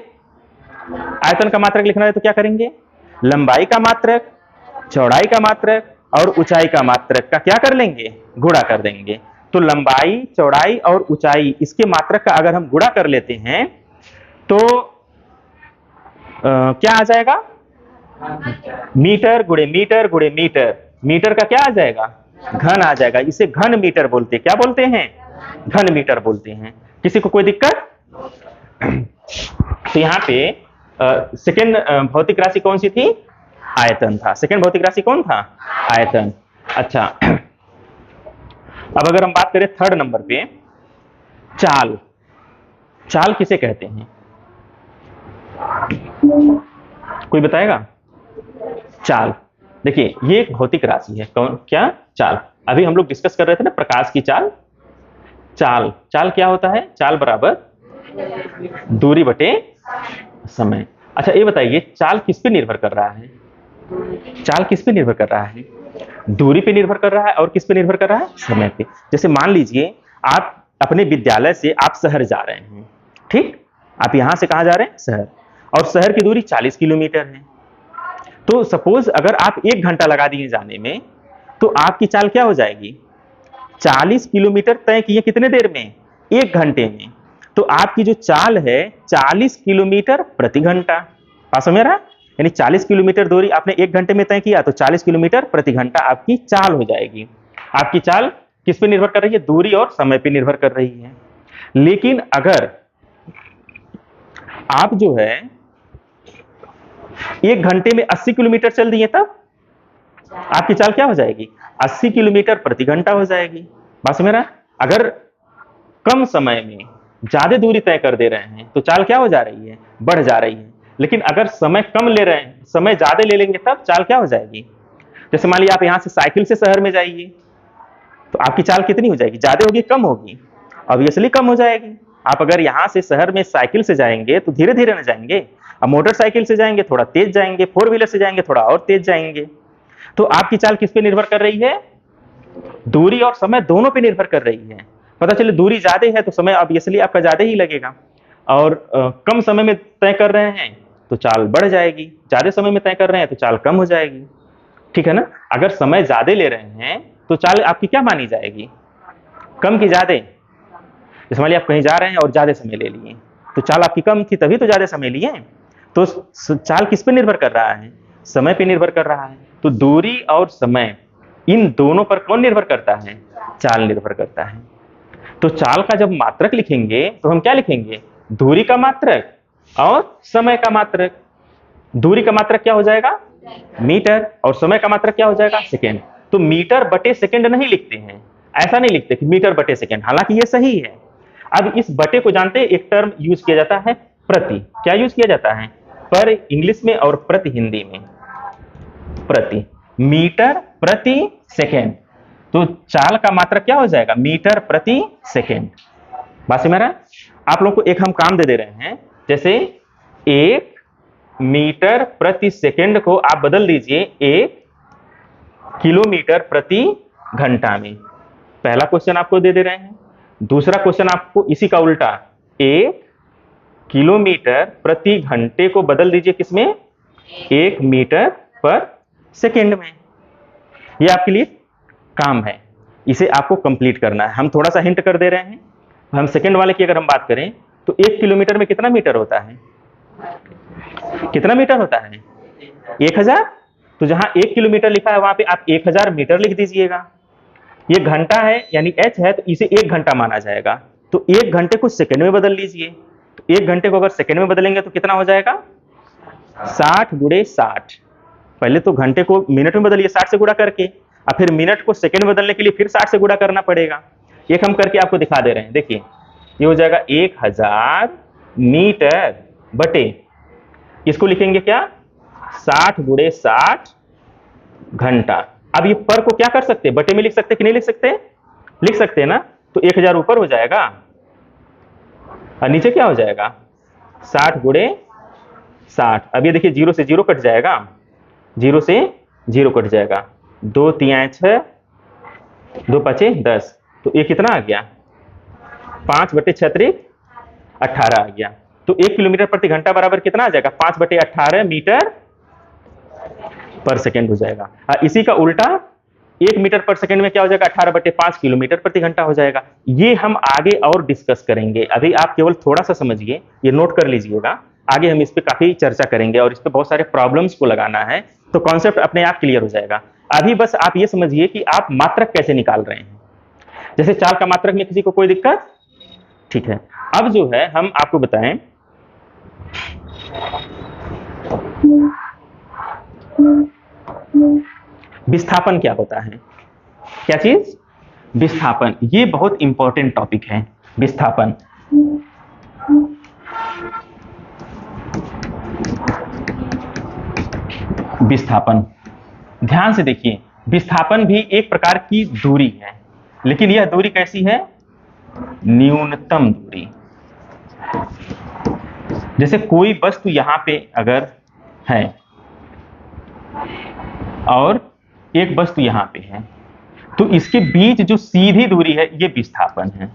आयतन का मात्रक लिखना रहे तो क्या करेंगे? लंबाई का मात्रक, चौड़ाई का मात्रक और ऊंचाई का मात्रक का क्या कर लेंगे? गुणा कर देंगे। तो लंबाई, चौड़ाई और ऊंचाई, इसके मात्रक का अगर हम गुणा कर लेते हैं तो क्या आ जाएगा? मीटर गुणे मीटर गुणे मीटर, मीटर का क्या आ जाएगा? घन आ जाएगा। इसे घन मीटर बोलते हैं। क्या बोलते हैं? घन मीटर बोलते हैं। किसी को कोई दिक्कत? तो यहाँ पे सेकेंड भौतिक राशि कौन सी थी? आयतन था। सेकेंड भौतिक राशि कौन था? आयतन। अच्छा, अब अगर हम बात करें थर्ड नंबर पे, चाल। चाल किसे कहते हैं? कोई बताएगा? चाल, देखिए ये एक भौतिक राशि है। कौन? क्या? चाल। अभी हम लोग डिस्कस कर रहे थे ना प्रकाश की चाल। चाल, चाल क्या होता है? चाल बराबर दूरी बटे समय। अच्छा ये बताइए, चाल किस पे निर्भर कर रहा है? चाल किस पे निर्भर कर रहा है? दूरी पे निर्भर कर रहा है। और किस पे निर्भर कर रहा है? समय पे। जैसे मान लीजिए आप अपने विद्यालय से आप शहर जा रहे हैं, ठीक? आप यहां से कहां जा रहे हैं? शहर। और शहर की दूरी 40 किलोमीटर है। तो सपोज अगर आप 1 घंटा लगा दिए जाने में, तो आपकी चाल क्या हो जाएगी? 40 किलोमीटर तय किए कितने देर में? 1 घंटे में। तो आपकी जो चाल है 40 किलोमीटर प्रति घंटा। पास में रहा? यानी 40 किलोमीटर दूरी आपने 1 घंटे में तय किया, तो 40 किलोमीटर प्रति घंटा आपकी चाल हो जाएगी। आपकी चाल किस पे निर्भर कर रही है? दूरी और समय पे निर्भर कर रही है। लेकिन अगर आप जो है 1 घंटे में 80 किलोमीटर चल दिए, तब आपकी चाल क्या हो जाएगी? 80 किलोमीटर प्रति घंटा हो जाएगी। बस मेरा, अगर कम समय में ज्यादा दूरी तय कर दे रहे हैं तो चाल क्या हो जा रही है? बढ़ जा रही है। लेकिन अगर समय कम ले रहे हैं, समय ज्यादा ले लेंगे, तब चाल क्या हो जाएगी? जैसे मान लीजिए आप यहां से साइकिल से शहर में जाइए, तो आपकी चाल कितनी हो जाएगी? ज्यादा होगी, कम होगी? ऑब्वियसली कम हो जाएगी। आप अगर यहां से शहर में साइकिल से जाएंगे तो धीरे धीरे ना जाएंगे। अब मोटरसाइकिल से जाएंगे थोड़ा तेज जाएंगे, 4 व्हीलर से जाएंगे थोड़ा और तेज जाएंगे। तो आपकी चाल किस पे निर्भर कर रही है? दूरी और समय दोनों पे निर्भर कर रही है। पता चले दूरी ज्यादा है तो समय ऑब्वियसली आपका ज्यादा ही लगेगा। और कम समय में तय कर रहे हैं तो चाल बढ़ जाएगी। ज्यादा समय में तय कर रहे हैं तो चाल कम हो जाएगी। ठीक है ना? अगर समय ज्यादा ले रहे हैं तो चाल आपकी क्या मानी जाएगी? कम की ज्यादा? जैसे मान लीजिए आप कहीं जा रहे हैं और ज्यादा समय ले लिए, तो चाल आपकी कम थी, तभी तो ज्यादा समय लिए। तो चाल किस पे निर्भर कर रहा है? समय पे निर्भर कर रहा है। तो दूरी और समय, इन दोनों पर कौन निर्भर करता है? चाल निर्भर करता है। तो चाल का जब मात्रक लिखेंगे तो हम क्या लिखेंगे? दूरी का मात्रक और समय का मात्रक। दूरी का मात्रक क्या हो जाएगा? मीटर। और समय का मात्रक क्या हो जाएगा? सेकेंड। तो मीटर बटे सेकेंड नहीं लिखते हैं, ऐसा नहीं लिखते कि मीटर बटे सेकेंड, हालांकि ये सही है। अब इस बटे को जानते हैं, एक टर्म यूज किया जाता है प्रति। क्या यूज किया जाता है? पर इंग्लिश में और प्रति हिंदी में। प्रति, मीटर प्रति सेकेंड। तो चाल का मात्रक क्या हो जाएगा? मीटर प्रति सेकेंड। बात समझ में आ रहा है? आप लोगों को एक हम काम दे दे रहे हैं, जैसे 1 मीटर प्रति सेकेंड को आप बदल दीजिए 1 किलोमीटर प्रति घंटा में। पहला क्वेश्चन आपको दे दे रहे हैं। दूसरा क्वेश्चन आपको इसी का उल्टा, 1 किलोमीटर प्रति घंटे को बदल दीजिए किसमें? 1 मीटर पर सेकेंड में। यह आपके लिए काम है, इसे आपको कंप्लीट करना है। हम थोड़ा सा हिंट कर दे रहे हैं। हम सेकेंड वाले की अगर हम बात करें तो 1 किलोमीटर में कितना मीटर होता है? कितना मीटर होता है? 1000। तो जहां 1 किलोमीटर लिखा है वहां पे आप 1000 मीटर लिख दीजिएगा। ये घंटा है यानी h है, तो इसे 1 घंटा माना जाएगा। तो 1 घंटे को सेकेंड में बदल लीजिए। तो 1 घंटे को अगर सेकेंड में बदलेंगे तो कितना हो जाएगा? 60 गुणे 60। पहले तो घंटे को मिनट में बदलिए 60 से गुणा करके, और फिर मिनट को सेकेंड में बदलने के लिए फिर 60 से गुणा करना पड़ेगा। एक हम करके आपको दिखा दे रहे हैं। देखिए ये हो जाएगा 1000 मीटर बटे, इसको लिखेंगे क्या? 60 गुणे 60 घंटा। अब ये पर को क्या कर सकते हैं? बटे में लिख सकते हैं कि नहीं लिख सकते? लिख सकते हैं ना। तो 1000 ऊपर हो जाएगा और नीचे क्या हो जाएगा? 60 गुणे 60। अब ये देखिए 0 से 0 कट जाएगा, 0 से 0 कट जाएगा। 2 3 6, 2 5 10। तो ये कितना आ गया? 5 बटे 6 18 आ गया। तो 1 किलोमीटर प्रति घंटा बराबर कितना आ जाएगा? 5 बटे 18 मीटर पर सेकेंड हो जाएगा। इसी का उल्टा 1 मीटर पर सेकेंड में क्या हो जाएगा? 18 बटे 5 किलोमीटर प्रति घंटा हो जाएगा। ये हम आगे और डिस्कस करेंगे, अभी आप केवल थोड़ा सा समझिए, ये नोट कर लीजिएगा। आगे हम इस पे काफी चर्चा करेंगे और इस पे बहुत सारे प्रॉब्लम्स को लगाना है, तो कॉन्सेप्ट अपने आप क्लियर हो जाएगा। अभी बस आप ये समझिए कि आप मात्रक कैसे निकाल रहे हैं। जैसे चाल का मात्रक में किसी को कोई दिक्कत? ठीक है, अब जो है हम आपको बताएं, विस्थापन क्या होता है। क्या चीज? विस्थापन। ये बहुत इंपॉर्टेंट टॉपिक है, विस्थापन। विस्थापन ध्यान से देखिए, विस्थापन भी एक प्रकार की दूरी है, लेकिन यह दूरी कैसी है? न्यूनतम दूरी। जैसे कोई वस्तु यहां पे अगर है और एक वस्तु यहां पे है, तो इसके बीच जो सीधी दूरी है ये विस्थापन है।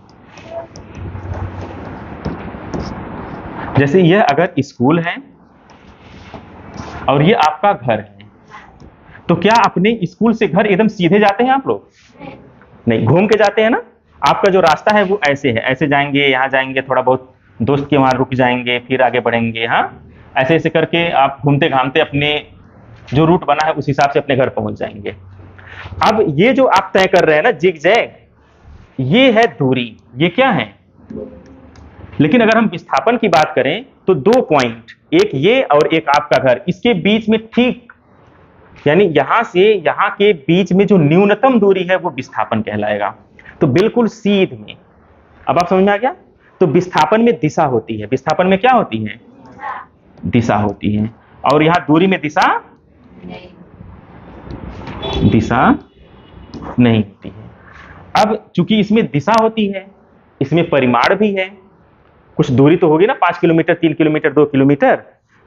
जैसे यह अगर स्कूल है और ये आपका घर है, तो क्या अपने स्कूल से घर एकदम सीधे जाते हैं आप लोग? नहीं, घूम के जाते हैं ना। आपका जो रास्ता है वो ऐसे है, ऐसे जाएंगे, यहाँ जाएंगे, थोड़ा बहुत दोस्त के वहां रुक जाएंगे, फिर आगे बढ़ेंगे। हाँ, ऐसे ऐसे करके आप घूमते घामते अपने जो रूट बना है उस हिसाब से अपने घर पहुंच जाएंगे। अब ये जो आप तय कर रहे हैं ना जिगजैग, ये है दूरी, ये क्या है? लेकिन अगर हम विस्थापन की बात करें तो दो पॉइंट, एक ये और एक आपका घर, इसके बीच में ठीक, यानी यहां से यहां के बीच में जो न्यूनतम दूरी है वो विस्थापन कहलाएगा। तो बिल्कुल सीध में। अब आप समझ में आ गया? तो विस्थापन में दिशा होती है। विस्थापन में क्या होती है? दिशा होती है। और यहां दूरी में दिशा नहीं होती है। अब चूंकि इसमें दिशा होती है, इसमें परिमाण भी है, कुछ दूरी तो होगी ना, 5 किलोमीटर, 3 किलोमीटर, 2 किलोमीटर,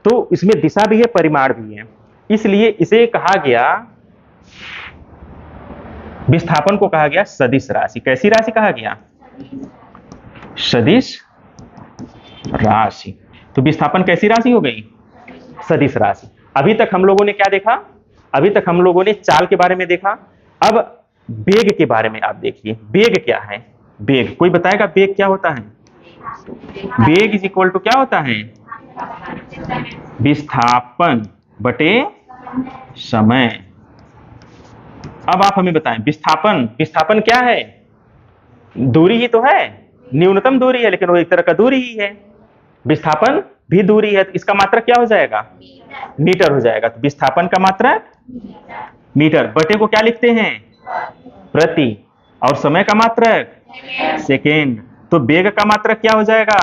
तो इसमें दिशा भी है, परिमाण भी है। इसलिए इसे कहा गया, विस्थापन को कहा गया सदिश राशि। कैसी राशि कहा गया? सदिश राशि। तो विस्थापन कैसी राशि हो गई? सदिश राशि। अभी तक हम लोगों ने क्या देखा? अभी तक हम लोगों ने चाल के बारे में देखा। अब वेग के बारे में आप देखिए, वेग क्या है? वेग कोई बताएगा वेग क्या होता है? वेग इज इक्वल टू क्या होता है? विस्थापन बटे समय। अब आप हमें बताएं, विस्थापन क्या है? दूरी ही तो है, न्यूनतम दूरी है, लेकिन वो एक तरह का दूरी ही है। विस्थापन भी दूरी है, तो इसका मात्रक क्या हो जाएगा? मीटर हो जाएगा। तो विस्थापन का मात्रक मीटर, बटे को क्या लिखते हैं? प्रति, और समय का मात्रक सेकेंड। तो वेग का मात्रक क्या हो जाएगा?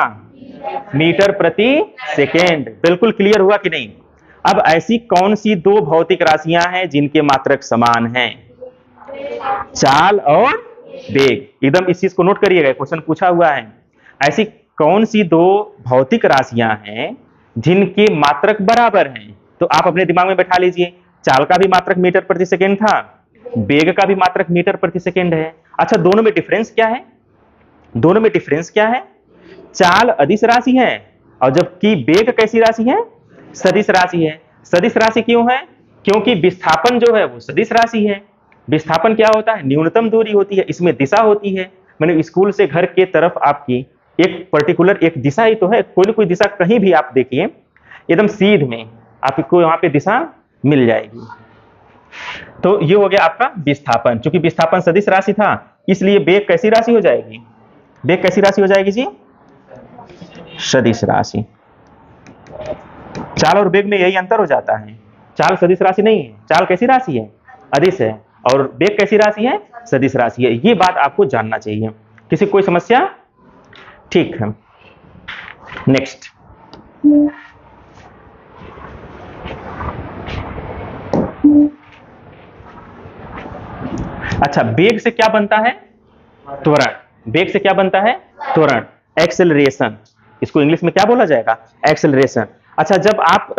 मीटर प्रति सेकेंड। बिल्कुल क्लियर हुआ कि नहीं? अब ऐसी कौन सी दो भौतिक राशियां हैं जिनके मात्रक समान हैं? चाल और वेग। एकदम इस चीज को नोट करिएगा, क्वेश्चन पूछा हुआ है। ऐसी कौन सी दो भौतिक राशियां हैं जिनके मात्रक बराबर हैं? तो आप अपने दिमाग में बैठा लीजिए, चाल का भी मात्रक मीटर प्रति सेकेंड था, वेग का भी मात्रक मीटर प्रति सेकेंड है। अच्छा, दोनों में डिफरेंस क्या है? दोनों में डिफरेंस क्या है? चाल अदिश राशि है और जबकि वेग कैसी राशि है? सदिश राशि है। सदिश राशि क्यों है? क्योंकि विस्थापन जो है वो सदिश राशि है। विस्थापन क्या होता है? न्यूनतम दूरी होती है, इसमें दिशा होती है। मैंने स्कूल से घर के तरफ आपकी एक पर्टिकुलर एक दिशा ही तो है, कोई ना कोई दिशा कहीं भी आप देखिए, एकदम सीध में आपको वहां पे दिशा मिल जाएगी। तो ये हो गया आपका विस्थापन। चूंकि विस्थापन सदिश राशि था, इसलिए वेग कैसी राशि हो जाएगी? वेग कैसी राशि हो जाएगी जी? सदिश राशि। चाल और वेग में यही अंतर हो जाता है। चाल सदिश राशि नहीं है, चाल कैसी राशि है? अदिश है। और वेग कैसी राशि है? सदिश राशि है। ये बात आपको जानना चाहिए। किसी कोई समस्या? ठीक है, नेक्स्ट। अच्छा, वेग से क्या बनता है? त्वरण। वेग से क्या बनता है? त्वरण, एक्सेलरेशन। इसको इंग्लिश में क्या बोला जाएगा? एक्सेलरेशन। अच्छा, जब आप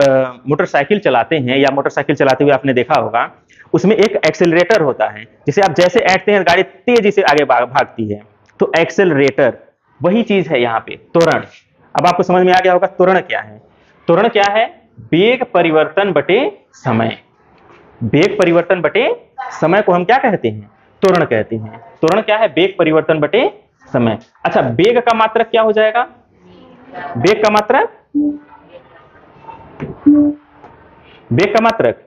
मोटरसाइकिल चलाते हैं या मोटरसाइकिल चलाते हुए आपने देखा होगा, उसमें एक एक्सेलरेटर होता है, जिसे आप जैसे ऐंठते हैं गाड़ी तेजी से आगे भागती है। तो एक्सेलरेटर वही चीज है यहाँ पे, त्वरण। अब आपको समझ में आ गया होगा त्वरण क्या है? त्वरण क्या है? वेग परिवर्तन बटे समय। वेग परिवर्तन बटे समय को हम क्या कहते हैं? त्वरण कहते हैं। त्वरण क्या है? वेग परिवर्तन बटे समय। अच्छा, वेग का मात्रक क्या हो जाएगा? वेग का मात्रक वेग का मात्रक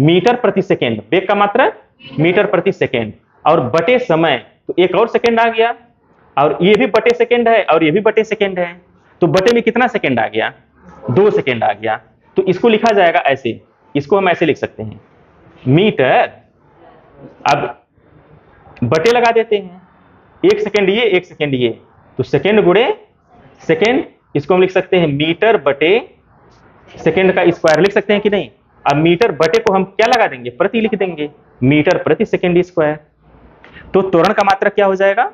मीटर प्रति सेकेंड, वेग का मात्रक मीटर प्रति सेकेंड, और बटे समय, तो एक और सेकेंड आ गया, और ये भी बटे सेकेंड है और ये भी बटे सेकेंड है, तो बटे में कितना सेकेंड आ गया? 2 सेकेंड आ गया। तो इसको लिखा जाएगा ऐसे, इसको हम ऐसे लिख सकते हैं, मीटर, अब बटे लगा देते हैं, 1 सेकेंड ये 1 सेकेंड ये, तो सेकेंड गुणे सेकेंड, इसको हम लिख सकते हैं मीटर बटे सेकेंड का स्क्वायर लिख सकते हैं कि नहीं? अब मीटर बटे को हम क्या लगा देंगे? प्रति लिख देंगे, मीटर प्रति सेकेंड स्क्वायर। तो त्वरण का मात्रक क्या हो जाएगा?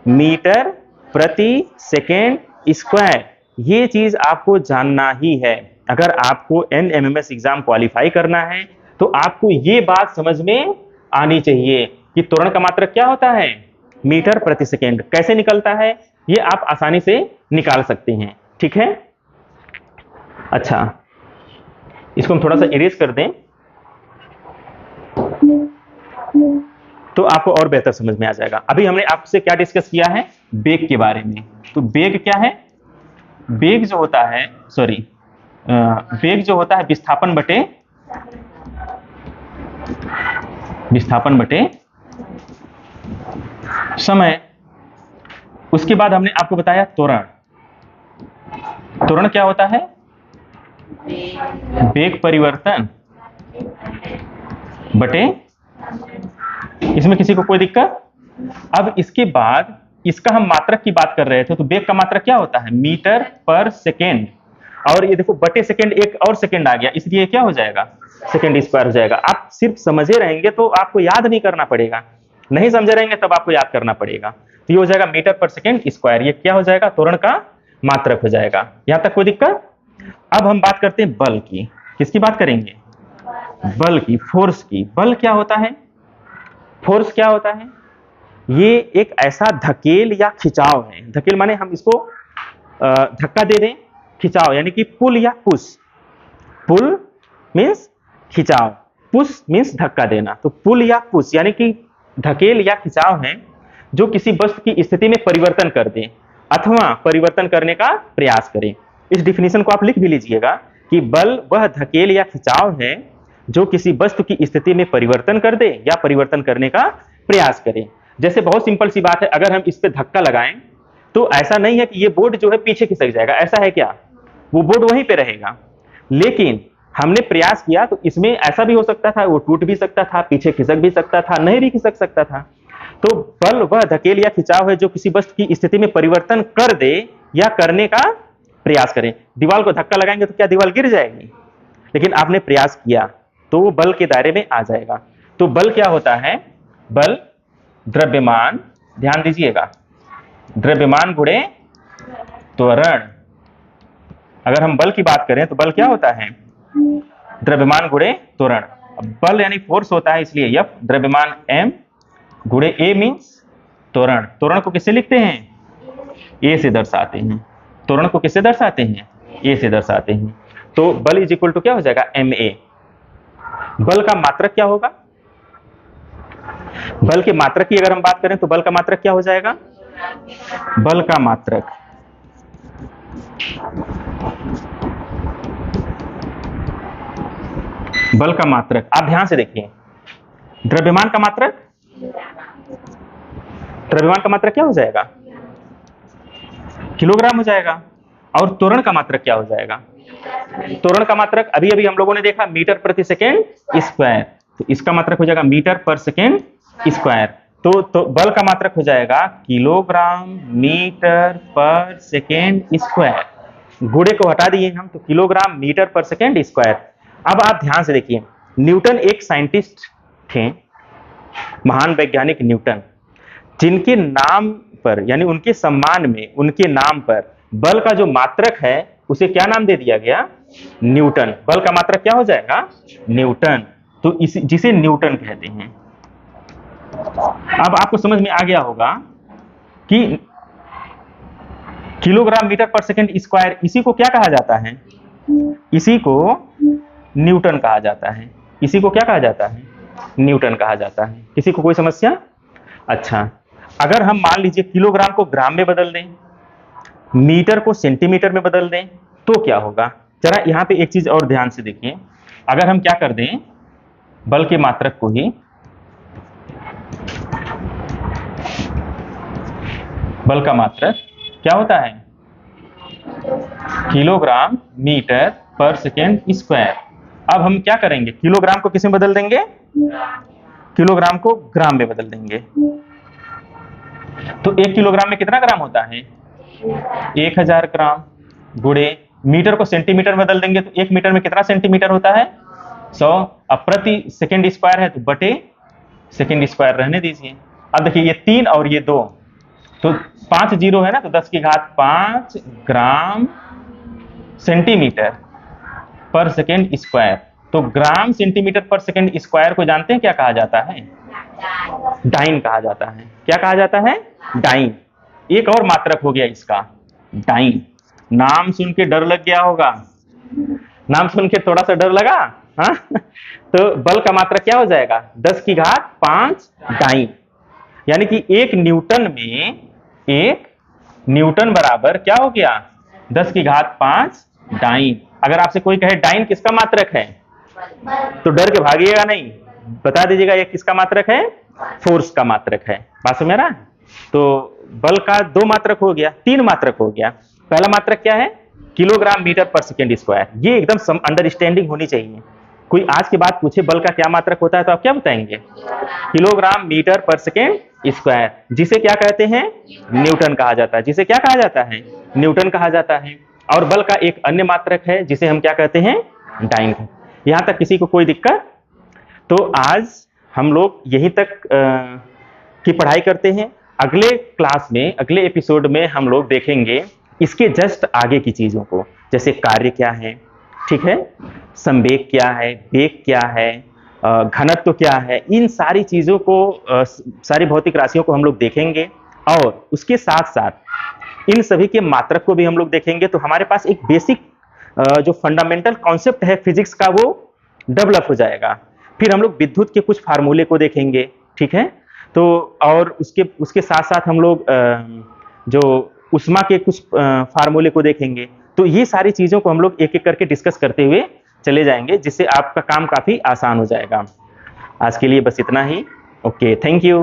मीटर प्रति सेकेंड स्क्वायर। ये चीज आपको जानना ही है। अगर आपको NMMS एग्जाम क्वालिफाई करना है तो आपको ये बात समझ में आनी चाहिए कि त्वरण का मात्रक क्या होता है? मीटर प्रति सेकेंड। कैसे निकलता है ये आप आसानी से निकाल सकते हैं, ठीक है? अच्छा, इसको हम थोड़ा सा इरेज कर दें तो आपको और बेहतर समझ में आ जाएगा। अभी हमने आपसे क्या डिस्कस किया है? वेग के बारे में। तो वेग क्या है? वेग जो होता है, वेग जो होता है विस्थापन बटे समय। उसके बाद हमने आपको बताया त्वरण। त्वरण क्या होता है? वेग परिवर्तन बटे, इसमें किसी को कोई दिक्कत? अब इसके बाद इसका हम मात्रक की बात कर रहे थे, तो वेग का मात्रक क्या होता है? मीटर पर सेकेंड, और ये देखो बटे सेकेंड, एक और सेकेंड आ गया, इसलिए क्या हो जाएगा? सेकेंड स्क्वायर हो जाएगा। आप सिर्फ समझे रहेंगे तो आपको याद नहीं करना पड़ेगा, नहीं समझे रहेंगे तब आपको याद करना पड़ेगा। तो ये हो जाएगा मीटर पर सेकेंड स्क्वायर, ये क्या हो जाएगा? त्वरण का मात्रक हो जाएगा। यहां तक कोई दिक्कत? अब हम बात करते हैं बल की। किसकी बात करेंगे? बल की, फोर्स की। बल क्या होता है? फोर्स क्या होता है? ये एक ऐसा धकेल या खिंचाव है। धकेल माने हम इसको धक्का दे दें, खिंचाव यानी कि पुल या पुश। पुल मीन्स खिंचाव, पुश मीन्स धक्का देना। तो पुल या पुश यानी कि धकेल या खिंचाव है जो किसी वस्तु की स्थिति में परिवर्तन कर दे अथवा परिवर्तन करने का प्रयास करे। इस डिफिनीशन को आप लिख भी लीजिएगा कि बल वह धकेल या खिंचाव है जो किसी वस्तु की स्थिति में परिवर्तन कर दे या परिवर्तन करने का प्रयास करे। जैसे बहुत सिंपल सी बात है, अगर हम इस पे धक्का लगाएं तो ऐसा नहीं है कि ये बोर्ड जो है पीछे खिसक जाएगा, ऐसा है क्या? वो बोर्ड वहीं पे रहेगा। लेकिन हमने प्रयास किया तो इसमें ऐसा भी हो सकता था, वो टूट भी सकता था, पीछे खिसक भी सकता था, नहीं भी खिसक सकता था। तो बल वह धकेल या खिंचाव है जो किसी वस्तु की स्थिति में परिवर्तन कर दे या करने का प्रयास करे। दीवार को धक्का लगाएंगे तो क्या दीवार गिर जाएगी? लेकिन आपने प्रयास किया तो वो बल के दायरे में आ जाएगा। तो बल क्या होता है? बल द्रव्यमान, ध्यान दीजिएगा, द्रव्यमान गुणे त्वरण। अगर हम बल की बात करें तो बल क्या होता है? द्रव्यमान गुणे त्वरण। बल यानी फोर्स होता है, इसलिए F द्रव्यमान m गुणे a मीन्स त्वरण। त्वरण को किससे लिखते हैं? a से दर्शाते हैं। त्वरण को किससे दर्शाते हैं? a से दर्शाते हैं। तो बल इज इक्वल टू क्या हो जाएगा? ma। बल का मात्रक क्या होगा? बल के मात्रक की अगर हम बात करें तो बल का मात्रक क्या हो जाएगा? बल का मात्रक आप ध्यान से देखिए, द्रव्यमान का मात्रक, द्रव्यमान का मात्रक क्या हो जाएगा? किलोग्राम हो जाएगा। और त्वरण का मात्रक क्या हो जाएगा? त्वरण का मात्रक अभी अभी हम लोगों ने देखा मीटर प्रति सेकेंड स्क्वायर, तो इसका मात्रक हो जाएगा मीटर पर सेकेंड स्क्वायर। तो बल का मात्रक हो जाएगा किलोग्राम मीटर पर सेकेंड स्क्वायर। गुणे को हटा दिए हम तो किलोग्राम मीटर पर सेकेंड स्क्वायर। अब आप ध्यान से देखिए, न्यूटन एक साइंटिस्ट थे, महान वैज्ञानिक न्यूटन, जिनके नाम पर यानी उनके सम्मान में, उनके नाम पर बल का जो मात्रक है उसे क्या नाम दे दिया गया? न्यूटन। बल का मात्रक क्या हो जाएगा? न्यूटन। तो जिसे न्यूटन कहते हैं। अब आपको समझ में आ गया होगा कि किलोग्राम मीटर पर सेकेंड स्क्वायर, इसी को क्या कहा जाता है? इसी को न्यूटन कहा जाता है। इसी को क्या कहा जाता है? न्यूटन कहा जाता है। किसी को कोई समस्या? अच्छा, अगर हम मान लीजिए किलोग्राम को ग्राम में बदल दें, मीटर को सेंटीमीटर में बदल दें, तो क्या होगा? जरा यहाँ पे एक चीज और ध्यान से देखिए, अगर हम क्या कर दें, बल के मात्रक को ही बल का मात्रक क्या होता है, किलोग्राम मीटर पर सेकेंड स्क्वायर। अब हम क्या करेंगे, किलोग्राम को किस में बदल देंगे, किलोग्राम को ग्राम में बदल देंगे। तो 1 किलोग्राम में कितना ग्राम होता है, 1000 ग्राम, गुणे मीटर को सेंटीमीटर में बदल देंगे तो 1 मीटर में कितना सेंटीमीटर होता है, 100। अब प्रति सेकेंड स्क्वायर है तो बटे सेकेंड स्क्वायर रहने दीजिए। अब देखिए ये 3 और ये 2, तो 5 जीरो है ना, तो 10 की घात 5 ग्राम सेंटीमीटर पर सेकेंड स्क्वायर। तो ग्राम सेंटीमीटर पर सेकेंड स्क्वायर को जानते हैं क्या कहा जाता है, डाइन कहा जाता है। क्या कहा जाता है, डाइन। एक और मात्रक हो गया इसका, डाइन। नाम सुन के डर लग गया होगा, नाम सुन के थोड़ा सा डर लगा, हाँ? तो बल का मात्रक क्या हो जाएगा, 10 की घात 5 डाइन। यानी कि 1 न्यूटन में 1 न्यूटन बराबर क्या हो गया, 10 की घात 5 डाइन। अगर आपसे कोई कहे डाइन किसका मात्रक है, तो डर के भागिएगा नहीं, बता दीजिएगा ये किसका मात्रक है, फोर्स का मात्रक है। बात समझ रहा है? तो बल का 2 मात्रक हो गया, 3 मात्रक हो गया। पहला मात्रक क्या है, किलोग्राम मीटर पर सेकेंड स्क्वायर। ये एकदम अंडरस्टैंडिंग होनी चाहिए। कोई आज के बाद पूछे बल का क्या मात्रक होता है तो आप क्या बताएंगे, किलोग्राम मीटर पर सेकेंड स्क्वायर, जिसे क्या कहते हैं, न्यूटन कहा जाता है। जिसे क्या कहा जाता है, न्यूटन कहा जाता है। और बल का एक अन्य मात्रक है जिसे हम क्या कहते हैं, डाइन। यहां तक किसी को कोई दिक्कत? तो आज हम लोग यहीं तक की पढ़ाई करते हैं। अगले क्लास में, अगले एपिसोड में हम लोग देखेंगे इसके जस्ट आगे की चीजों को, जैसे कार्य क्या है, ठीक है, संवेग क्या है, वेग क्या है, घनत्व क्या है। इन सारी चीजों को, सारी भौतिक राशियों को हम लोग देखेंगे और उसके साथ साथ इन सभी के मात्रक को भी हम लोग देखेंगे। तो हमारे पास एक बेसिक जो फंडामेंटल कॉन्सेप्ट है फिजिक्स का वो डेवलप हो जाएगा। फिर हम लोग विद्युत के कुछ फार्मूले को देखेंगे, ठीक है। तो और उसके साथ साथ हम लोग जो उष्मा के कुछ फार्मूले को देखेंगे। तो ये सारी चीजों को हम लोग एक एक करके डिस्कस करते हुए चले जाएंगे, जिससे आपका काम काफी आसान हो जाएगा। आज के लिए बस इतना ही। Okay, thank you.